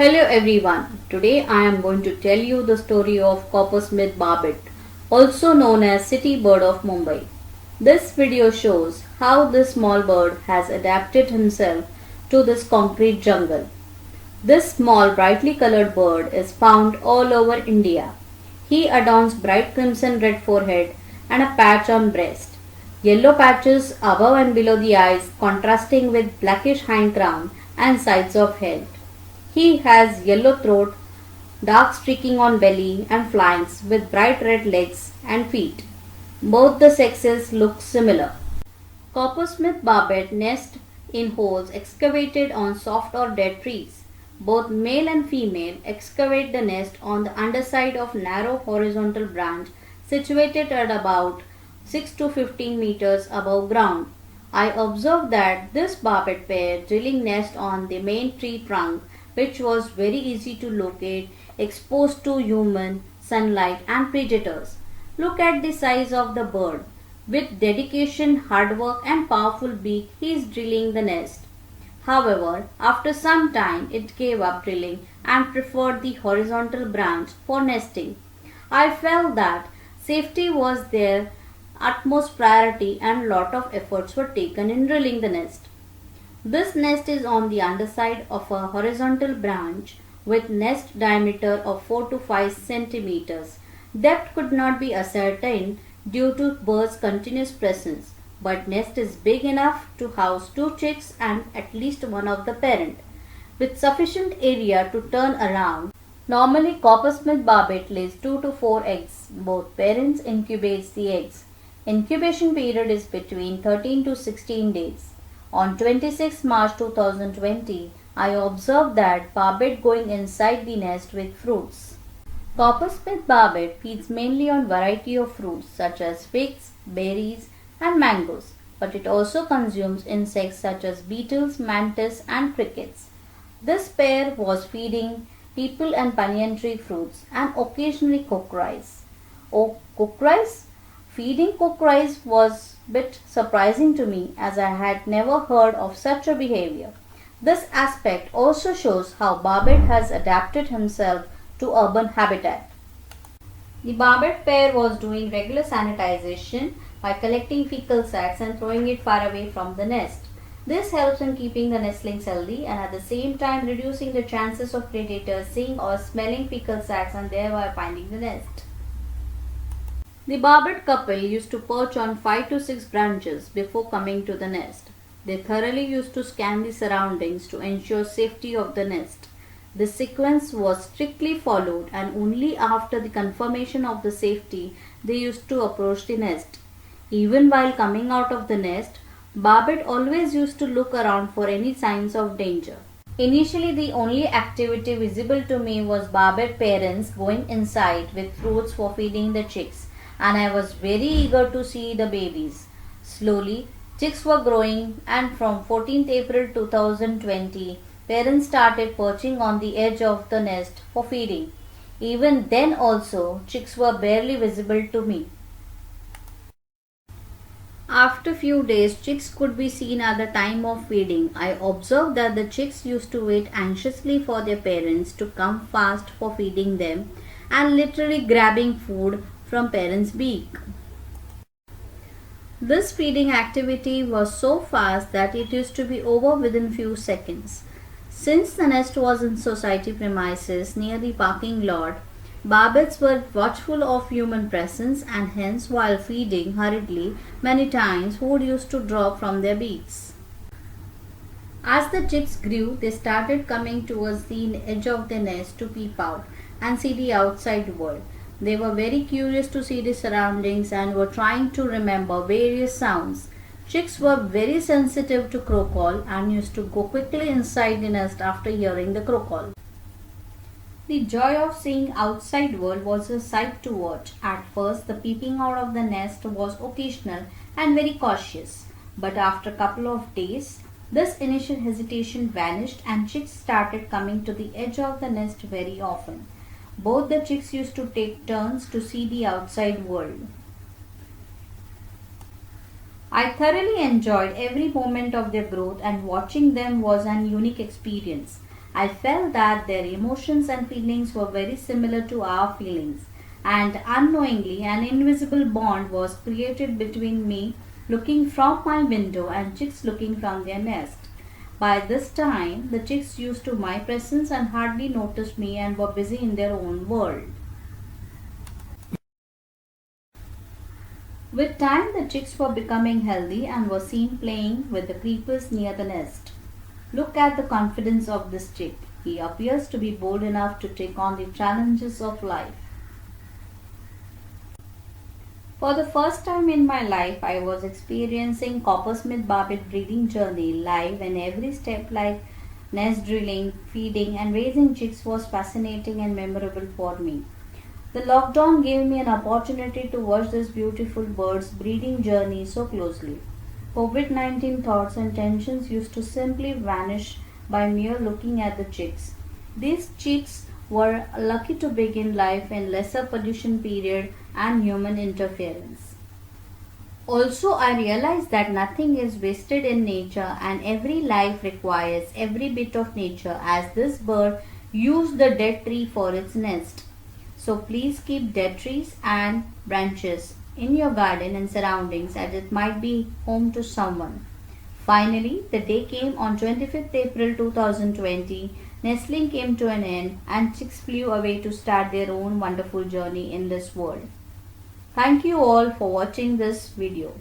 Hello everyone. Today I am going to tell you the story of Coppersmith Barbet, also known as City Bird of Mumbai. This video shows how this small bird has adapted himself to this concrete jungle. This small brightly colored bird is found all over India. He adorns bright crimson red forehead and a patch on breast. Yellow patches above and below the eyes contrasting with blackish hind crown and sides of head. He has yellow throat, dark streaking on belly and flanks with bright red legs and feet. Both the sexes look similar. Coppersmith barbet nest in holes excavated on soft or dead trees. Both male and female excavate the nest on the underside of narrow horizontal branch situated at about 6 to 15 meters above ground. I observed that this barbet pair drilling nest on the main tree trunk, which was very easy to locate, exposed to human sunlight and predators. Look at the size of the bird. With dedication, hard work and powerful beak, he is drilling the nest. However, after some time it gave up drilling and preferred the horizontal branch for nesting. I felt that safety was their utmost priority and lot of efforts were taken in drilling the nest. This nest is on the underside of a horizontal branch with nest diameter of 4 to 5 centimeters. Depth could not be ascertained due to bird's continuous presence, but nest is big enough to house 2 chicks and at least one of the parent, with sufficient area to turn around. Normally, Coppersmith barbet lays 2 to 4 eggs. Both parents incubate the eggs. Incubation period is between 13 to 16 days. On 26 March 2020, I observed that barbet going inside the nest with fruits. Coppersmith barbet feeds mainly on variety of fruits such as figs, berries and mangoes, but it also consumes insects such as beetles, mantis and crickets. This pair was feeding people and banyan tree fruits and occasionally cooked rice. Oh, cooked rice? Feeding cooked rice was a bit surprising to me as I had never heard of such a behavior. This aspect also shows how barbet has adapted himself to urban habitat. The barbet pair was doing regular sanitization by collecting fecal sacs and throwing it far away from the nest. This helps in keeping the nestlings healthy and at the same time reducing the chances of predators seeing or smelling fecal sacs and thereby finding the nest. The barbet couple used to perch on 5 to 6 branches before coming to the nest. They thoroughly used to scan the surroundings to ensure safety of the nest. This sequence was strictly followed and only after the confirmation of the safety they used to approach the nest. Even while coming out of the nest, barbet always used to look around for any signs of danger. Initially, the only activity visible to me was barbet parents going inside with fruits for feeding the chicks, and I was very eager to see the babies. Slowly, chicks were growing and from 14th April 2020, parents started perching on the edge of the nest for feeding. Even then also, chicks were barely visible to me. After few days, chicks could be seen at the time of feeding. I observed that the chicks used to wait anxiously for their parents to come fast for feeding them and literally grabbing food from parents' beak. This feeding activity was so fast that it used to be over within few seconds. Since the nest was in society premises near the parking lot, barbets were watchful of human presence and hence while feeding hurriedly, many times food used to drop from their beaks. As the chicks grew, they started coming towards the edge of the nest to peep out and see the outside world. They were very curious to see the surroundings and were trying to remember various sounds. Chicks were very sensitive to crow call and used to go quickly inside the nest after hearing the crow call. The joy of seeing outside world was a sight to watch. At first, the peeping out of the nest was occasional and very cautious. But after a couple of days, this initial hesitation vanished and chicks started coming to the edge of the nest very often. Both the chicks used to take turns to see the outside world. I thoroughly enjoyed every moment of their growth and watching them was an unique experience. I felt that their emotions and feelings were very similar to our feelings, and unknowingly an invisible bond was created between me looking from my window and chicks looking from their nest. By this time, the chicks used to my presence and hardly noticed me and were busy in their own world. With time, the chicks were becoming healthy and were seen playing with the creepers near the nest. Look at the confidence of this chick. He appears to be bold enough to take on the challenges of life. For the first time in my life, I was experiencing Coppersmith Barbet breeding journey live, and every step like nest drilling, feeding and raising chicks was fascinating and memorable for me. The lockdown gave me an opportunity to watch this beautiful bird's breeding journey so closely. COVID-19 thoughts and tensions used to simply vanish by mere looking at the chicks. These chicks were lucky to begin life in lesser pollution period and human interference. Also, I realized that nothing is wasted in nature and every life requires every bit of nature, as this bird used the dead tree for its nest. So please keep dead trees and branches in your garden and surroundings, as it might be home to someone. Finally, the day came on 25th April 2020. Nestling came to an end and chicks flew away to start their own wonderful journey in this world. Thank you all for watching this video.